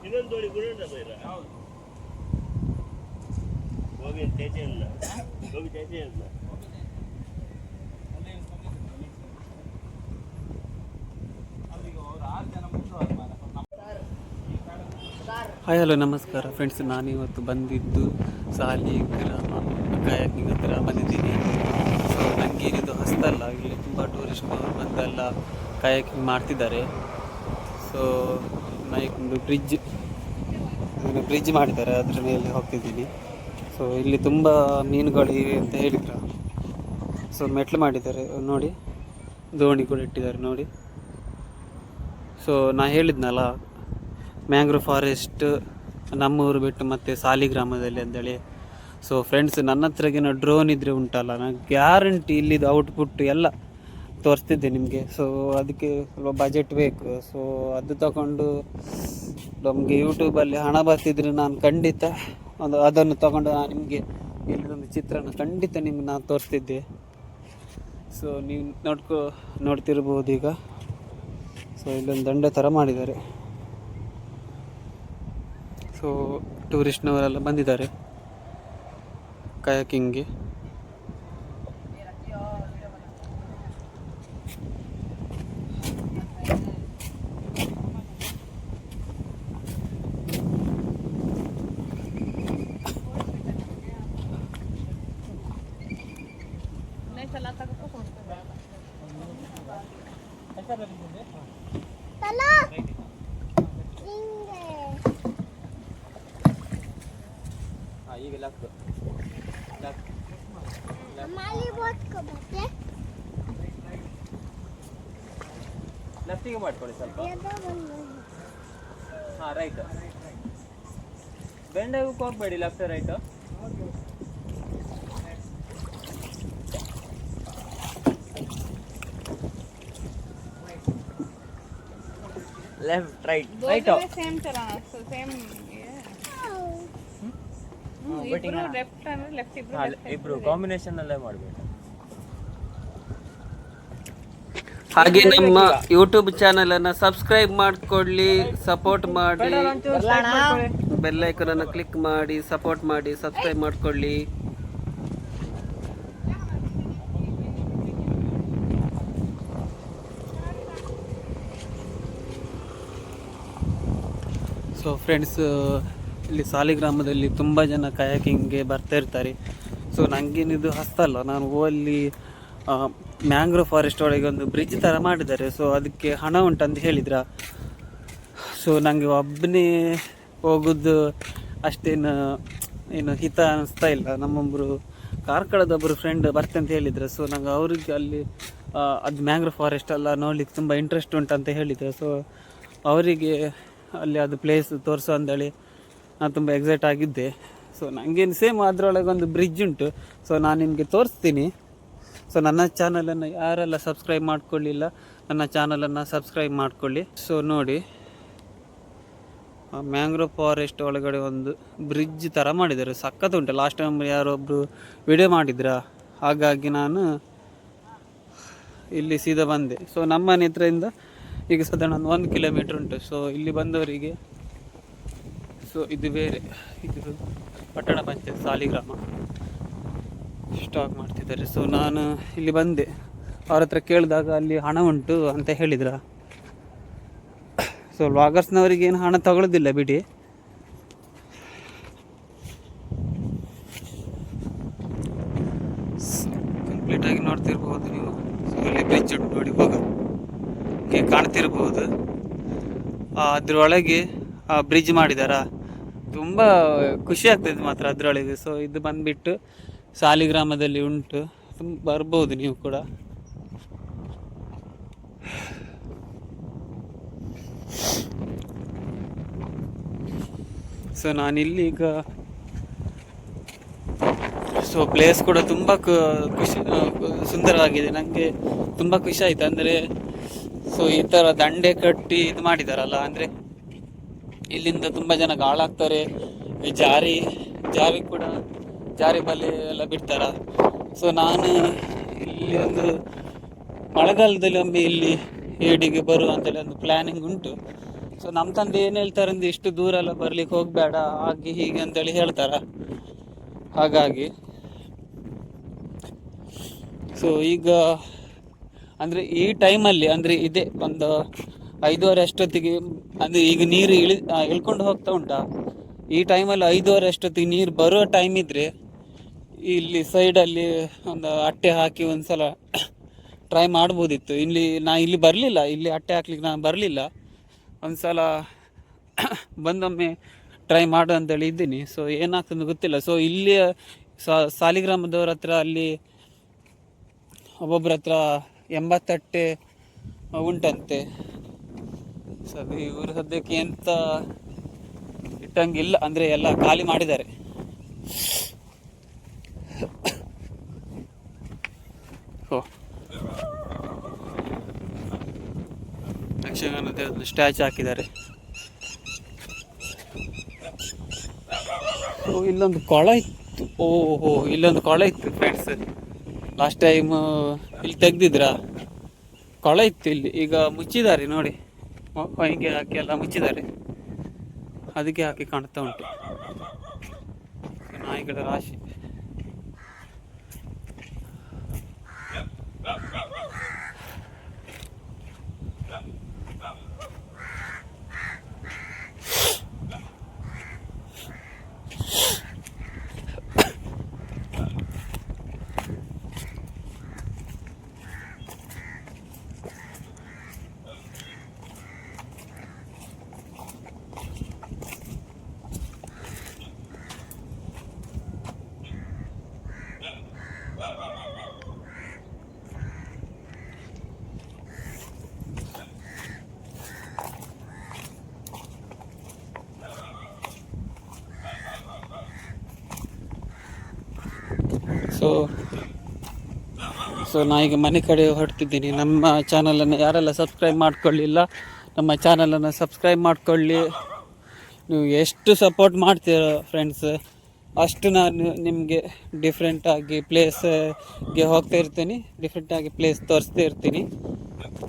ಇನ್ನೊಂದು ದೋಣಿ ಕೂಡ ಬೈರ ಗೋಬಿ ತೇಜೆ ಇಲ್ಲ ಗೋಬಿ ತೇಜೆ ಇಲ್ಲ ಹಾಯ್ ಹಲೋ ನಮಸ್ಕಾರ ಫ್ರೆಂಡ್ಸ್, ನಾನಿವತ್ತು ಬಂದಿದ್ದು ಸಾಲಿಗ್ರಾಮ ಕಾಯಾಕಿಂಗ್ ಹತ್ರ ಬಂದಿದ್ದೀನಿ. ಸೊ ನನಗೇನಿದು ಹೊಸದಲ್ಲ, ಇಲ್ಲಿ ತುಂಬ ಟೂರಿಸ್ಟ್ನವರು ಬಂದೆಲ್ಲ ಕಾಯಾಕಿಂಗ್ ಮಾಡ್ತಿದ್ದಾರೆ. ಸೊ ನಾಯಕೊಂದು ಬ್ರಿಡ್ಜ್ ಮಾಡಿದ್ದಾರೆ, ಅದ್ರ ಮೇಲೆ ಹೋಗ್ತಿದ್ದೀನಿ. ಸೊ ಇಲ್ಲಿ ತುಂಬ ಮೀನುಗಳಿವೆ ಅಂತ ಹೇಳಿದ್ರು. ಸೊ ಮೆಟ್ಲು ಮಾಡಿದ್ದಾರೆ ನೋಡಿ, ದೋಣಿ ಕೂಡ ಇಟ್ಟಿದ್ದಾರೆ ನೋಡಿ. ಸೊ ನಾ ಹೇಳಿದ್ನಲ್ಲ, ಮ್ಯಾಂಗ್ರೋವ್ ಫಾರೆಸ್ಟ್ ನಮ್ಮೂರು ಬಿಟ್ಟು ಮತ್ತು ಸಾಲಿಗ್ರಾಮದಲ್ಲಿ ಅಂತೇಳಿ. ಸೊ ಫ್ರೆಂಡ್ಸ್, ನನ್ನ ಹತ್ರಗೇನೋ ಡ್ರೋನ್ ಇದ್ದರೆ ಉಂಟಲ್ಲ, ನಾನು ಗ್ಯಾರಂಟಿ ಇಲ್ಲಿದ್ದು ಔಟ್ಪುಟ್ ಎಲ್ಲ ತೋರಿಸ್ತಿದ್ದೆ ನಿಮಗೆ. ಸೊ ಅದಕ್ಕೆ ಸ್ವಲ್ಪ ಬಜೆಟ್ ಬೇಕು. ಸೊ ಅದು ತಗೊಂಡು ನಮಗೆ ಯೂಟ್ಯೂಬಲ್ಲಿ ಹಣ ಬರ್ತಿದ್ರೆ ನಾನು ಖಂಡಿತ ಅದನ್ನು ತಗೊಂಡು ನಾನು ನಿಮಗೆ ಇಲ್ಲದೊಂದು ಚಿತ್ರನ ಖಂಡಿತ ನಿಮ್ಗೆ ನಾನು ತೋರಿಸ್ತಿದ್ದೆ. ಸೊ ನೀವು ನೋಡ್ತಿರ್ಬೋದು ಈಗ. ಸೊ ಇಲ್ಲೊಂದು ದಂಡೆ ಥರ ಮಾಡಿದ್ದಾರೆ. ಸೊ ಟೂರಿಸ್ಟ್ನವರೆಲ್ಲ ಬಂದಿದ್ದಾರೆ ಕಯಾಕಿಂಗ್ಗೆ. ಈಗ ಲೆಫ್ಟಿಗೆ ಮಾಡ್ಕೊಳ್ಳಿ ಸ್ವಲ್ಪ. ಹಾಂ, ರೈಟ್. ಬೆಂಡಾಗಕ್ಕೆ ಹೋಗ್ಬೇಡಿ, left right. Left right right same ತರ ಸೇಮ್ ಇಬ್ರು ಕಾಂಬಿನೇಷನ್ ಅಲ್ಲೇ ಮಾಡಬೇಕು. ಹಾಗೆ ನಮ್ಮ ಯೂಟ್ಯೂಬ್ ಚಾನಲನ್ನು ಸಬ್ಸ್ಕ್ರೈಬ್ ಮಾಡಿಕೊಳ್ಳಿ, ಸಪೋರ್ಟ್ ಮಾಡಿ, ಬೆಲ್ ಐಕಾನನ್ನು ಕ್ಲಿಕ್ ಮಾಡಿ ಸಪೋರ್ಟ್ ಮಾಡಿ, ಸಬ್ಸ್ಕ್ರೈಬ್ ಮಾಡಿಕೊಳ್ಳಿ. ಸೊ ಫ್ರೆಂಡ್ಸ್, ಇಲ್ಲಿ ಸಾಲಿಗ್ರಾಮದಲ್ಲಿ ತುಂಬ ಜನ ಕಯಾಕಿಂಗ್ಗೆ ಬರ್ತಾ ಇರ್ತಾರೆ. ಸೊ ನನಗೇನಿದು ಹೊಸ್ತಲ್ಲ, ನಾನು ಅಲ್ಲಿ ಮ್ಯಾಂಗ್ರೋವ್ ಫಾರೆಸ್ಟ್ ಒಳಗೆ ಒಂದು ಬ್ರಿಡ್ಜ್ ಥರ ಮಾಡಿದ್ದಾರೆ. ಸೊ ಅದಕ್ಕೆ ಹಣ ಉಂಟಂತ ಹೇಳಿದ್ರ. ಸೊ ನನಗೆ ಒಬ್ಬನೇ ಹೋಗೋದು ಅಷ್ಟೇನು ಹಿತ ಅನ್ನಿಸ್ತಾ ಇಲ್ಲ. ನಮ್ಮೊಬ್ಬರು ಕಾರ್ಕಳದೊಬ್ಬರು ಫ್ರೆಂಡ್ ಬರ್ತೆ ಅಂತ ಹೇಳಿದ್ರು. ಸೊ ನಂಗೆ ಅವ್ರಿಗೆ ಅಲ್ಲಿ ಅದು ಮ್ಯಾಂಗ್ರೋವ್ ಫಾರೆಸ್ಟ್ ಎಲ್ಲ ನೋಡ್ಲಿಕ್ಕೆ ತುಂಬ ಇಂಟ್ರೆಸ್ಟ್ ಉಂಟಂತ ಹೇಳಿದ್ರು. ಸೊ ಅವರಿಗೆ ಅಲ್ಲಿ ಅದು ಪ್ಲೇಸ್ ತೋರಿಸೋ ಅಂದೇಳಿ ನಾನು ತುಂಬ ಎಕ್ಸೈಟ್ ಆಗಿದ್ದೆ. ಸೊ ನನಗೇನು ಸೇಮ್ ಅದರೊಳಗೆ ಒಂದು ಬ್ರಿಡ್ಜ್ ಉಂಟು. ಸೊ ನಾನು ನಿಮಗೆ ತೋರಿಸ್ತೀನಿ. ಸೊ ನನ್ನ ಚಾನಲನ್ನು ಯಾರೆಲ್ಲ ಸಬ್ಸ್ಕ್ರೈಬ್ ಮಾಡ್ಕೊಳ್ಳಿಲ್ಲ, ನನ್ನ ಚಾನಲನ್ನು ಸಬ್ಸ್ಕ್ರೈಬ್ ಮಾಡಿಕೊಳ್ಳಿ. ಸೊ ನೋಡಿ, ಮ್ಯಾಂಗ್ರೋವ್ ಫಾರೆಸ್ಟ್ ಒಳಗಡೆ ಒಂದು ಬ್ರಿಡ್ಜ್ ಥರ ಮಾಡಿದ್ದಾರೆ, ಸಖತ್ ಉಂಟು. ಲಾಸ್ಟ್ ಟೈಮ್ ಯಾರೊಬ್ಬರು ವಿಡಿಯೋ ಮಾಡಿದ್ರ, ಹಾಗಾಗಿ ನಾನು ಇಲ್ಲಿ ಸೀದಾ ಬಂದೆ. ಸೊ ನಮ್ಮ ಮನೆ ಹತ್ರದಿಂದ ಈಗ ಸಾಧಾರಣ 1 ಕಿಲೋಮೀಟ್ರ್ ಉಂಟು. ಸೊ ಇಲ್ಲಿ ಬಂದವರಿಗೆ, ಸೊ ಇದು ಬೇರೆ, ಇದು ಪಟ್ಟಣ ಪಂಚಾಯತ್ ಸಾಲಿಗ್ರಾಮ ಸ್ಟಾಕ್ ಮಾಡ್ತಿದ್ದಾರೆ. ಸೊ ನಾನು ಇಲ್ಲಿ ಬಂದೆ, ಅವ್ರ ಹತ್ರ ಕೇಳಿದಾಗ ಅಲ್ಲಿ ಹಣ ಉಂಟು ಅಂತ ಹೇಳಿದ್ರ. ಸೊ ವ್ಲಾಗರ್ಸ್ನವರಿಗೆ ಏನು ಹಣ ತಗೊಳ್ಳೋದಿಲ್ಲ ಬಿಡಿ. ಕಂಪ್ಲೀಟಾಗಿ ನೋಡ್ತಿರ್ಬೋದು ನೀವು. ಸೊ ಇಲ್ಲಿ ಬ್ರಿಡ್ಜ್ ಉಂಟು ನೋಡಿ, ಹೋಗೋಕ್ಕೆ ಕಾಣ್ತಿರ್ಬೋದು. ಅದ್ರೊಳಗೆ ಬ್ರಿಡ್ಜ್ ಮಾಡಿದಾರ, ತುಂಬ ಖುಷಿ ಆಗ್ತದೆ ಮಾತ್ರ ಅದರೊಳಗೆ. ಸೊ ಇದು ಬಂದುಬಿಟ್ಟು ಸಾಲಿಗ್ರಾಮದಲ್ಲಿ ಉಂಟು, ಬರ್ಬೋದು ನೀವು ಕೂಡ. ಸೊ ನಾನಿಲ್ಲಿ ಈಗ, ಸೊ ಪ್ಲೇಸ್ ಕೂಡ ತುಂಬ ಸುಂದರವಾಗಿದೆ. ನನಗೆ ತುಂಬ ಖುಷಿ ಆಯಿತು. ಅಂದರೆ ಸೊ ಈ ಥರ ದಂಡೆ ಕಟ್ಟಿ ಇದು ಮಾಡಿದಾರಲ್ಲ, ಅಂದರೆ ಇಲ್ಲಿಂದ ತುಂಬ ಜನ ಗಾಳಾಗ್ತಾರೆ. ಜಾರಿ ಕೂಡ ಜಾರಿ ಬಲೆ ಎಲ್ಲ ಬಿಡ್ತಾರ. ಸೊ ನಾನು ಇಲ್ಲಿ ಒಂದು ಮಳೆಗಾಲದಲ್ಲಿ ಒಮ್ಮೆ ಇಲ್ಲಿ ಏಡಿಗೆ ಬರುವ ಅಂತೇಳಿ ಒಂದು ಪ್ಲ್ಯಾನಿಂಗ್ ಉಂಟು. ಸೊ ನಮ್ಮ ತಂದೆ ಏನು ಹೇಳ್ತಾರೆ ಅಂದ್ರೆ ಇಷ್ಟು ದೂರ ಎಲ್ಲ ಬರ್ಲಿಕ್ಕೆ ಹೋಗಬೇಡ ಹಾಗೆ ಹೀಗೆ ಅಂತೇಳಿ ಹೇಳ್ತಾರ. ಹಾಗಾಗಿ ಸೊ ಈಗ ಅಂದರೆ ಈ ಟೈಮಲ್ಲಿ ಅಂದರೆ ಇದೆ ಒಂದು 5:30 ಅಷ್ಟೊತ್ತಿಗೆ, ಅಂದರೆ ಈಗ ನೀರು ಇಳ್ಕೊಂಡು ಹೋಗ್ತಾ ಉಂಟಾ, ಈ ಟೈಮಲ್ಲಿ 5:30 ಅಷ್ಟೊತ್ತಿಗೆ ನೀರು ಬರೋ ಟೈಮ್ ಇದ್ದರೆ ಇಲ್ಲಿ ಸೈಡಲ್ಲಿ ಒಂದು ಅಟ್ಟೆ ಹಾಕಿ ಒಂದು ಸಲ ಟ್ರೈ ಮಾಡ್ಬೋದಿತ್ತು. ಇಲ್ಲಿ ಬರಲಿಲ್ಲ, ಇಲ್ಲಿ ಅಟ್ಟೆ ಹಾಕ್ಲಿಕ್ಕೆ ನಾನು ಬರಲಿಲ್ಲ. ಒಂದು ಸಲ ಬಂದೊಮ್ಮೆ ಟ್ರೈ ಮಾಡು ಅಂತೇಳಿ ಇದ್ದೀನಿ. ಸೊ ಏನಾಗ್ತದೆ ಗೊತ್ತಿಲ್ಲ. ಸೊ ಇಲ್ಲಿ ಸಾಲಿಗ್ರಾಮದವ್ರ ಹತ್ರ ಅಲ್ಲಿ ಒಬ್ಬೊಬ್ಬರ ಹತ್ರ 80 ಅಟ್ಟೆ ಉಂಟಂತೆ. ಸೊ ಅದು ಇವರು ಸದ್ಯಕ್ಕೆ ಎಂತ ಇಟ್ಟಂಗಿಲ್ಲ, ಅಂದರೆ ಎಲ್ಲ ಖಾಲಿ ಮಾಡಿದ್ದಾರೆ. ಯಕ್ಷಗಾನ ದೇವರ ಸ್ಟ್ಯಾಚು ಹಾಕಿದ್ದಾರೆ. ಇಲ್ಲೊಂದು ಕೊಳ ಇತ್ತು. ಓಹೋ, ಇಲ್ಲೊಂದು ಕೊಳ ಇತ್ತು ಫ್ರೆಂಡ್ಸ್. ಲಾಸ್ಟ್ ಟೈಮ್ ಇಲ್ಲಿ ತೆಗ್ದಿದ್ರ ಕೊಳ ಇತ್ತು ಇಲ್ಲಿ. ಈಗ ಮುಚ್ಚಿದ್ದಾರೆ ನೋಡಿ, ಹೊಯ್ಗೆ ಹಾಕಿ ಎಲ್ಲ ಮುಚ್ಚಿದ್ದಾರೆ. ಅದಕ್ಕೆ ಹಾಕಿ ಕಾಣ್ತಾ ಉಂಟು ನಾಯಿಗಳ ರಾಶಿ. ಸೊ ನಾ ಈಗ ಮನೆ ಕಡೆ ಹೊರಡ್ತಿದ್ದೀನಿ. ನಮ್ಮ ಚಾನಲನ್ನು ಯಾರೆಲ್ಲ ಸಬ್ಸ್ಕ್ರೈಬ್ ಮಾಡ್ಕೊಳ್ಳಿಲ್ಲ, ನಮ್ಮ ಚಾನಲನ್ನು ಸಬ್ಸ್ಕ್ರೈಬ್ ಮಾಡ್ಕೊಳ್ಳಿ. ನೀವು ಎಷ್ಟು ಸಪೋರ್ಟ್ ಮಾಡ್ತೀರೋ ಫ್ರೆಂಡ್ಸ್, ಅಷ್ಟು ನಾನು ನಿಮಗೆ ಡಿಫ್ರೆಂಟಾಗಿ ಪ್ಲೇಸ್ಗೆ ಹೋಗ್ತಾ ಇರ್ತೀನಿ, ಡಿಫ್ರೆಂಟಾಗಿ ಪ್ಲೇಸ್ ತೋರಿಸ್ತಾ ಇರ್ತೀನಿ.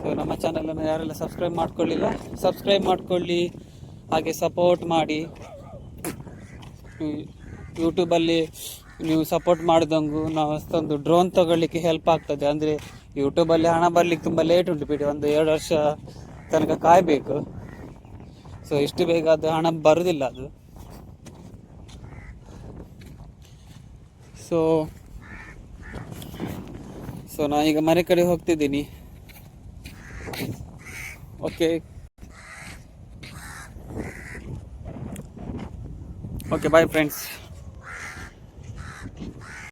ಸೊ ನಮ್ಮ ಚಾನಲನ್ನು ಯಾರೆಲ್ಲ ಸಬ್ಸ್ಕ್ರೈಬ್ ಮಾಡ್ಕೊಳ್ಳಿಲ್ಲ, ಸಬ್ಸ್ಕ್ರೈಬ್ ಮಾಡ್ಕೊಳ್ಳಿ, ಹಾಗೆ ಸಪೋರ್ಟ್ ಮಾಡಿ. ಯೂಟ್ಯೂಬಲ್ಲಿ ನೀವು ಸಪೋರ್ಟ್ ಮಾಡಿದಂಗೂ ನಾವು ಅಷ್ಟೊಂದು ಡ್ರೋನ್ ತೊಗೊಳ್ಳಿಕ್ಕೆ ಹೆಲ್ಪ್ ಆಗ್ತದೆ. ಅಂದರೆ ಯೂಟ್ಯೂಬಲ್ಲಿ ಹಣ ಬರಲಿಕ್ಕೆ ತುಂಬ ಲೇಟ್ ಉಂಟು ಬಿಡಿ, ಒಂದು 2 ವರ್ಷ ತನಕ ಕಾಯಬೇಕು. ಸೊ ಇಷ್ಟು ಬೇಗ ಅದು ಹಣ ಬರೋದಿಲ್ಲ ಅದು. ಸೊ ನಾ ಈಗ ಮನೆ ಕಡೆ ಹೋಗ್ತಿದ್ದೀನಿ. Okay bye friends.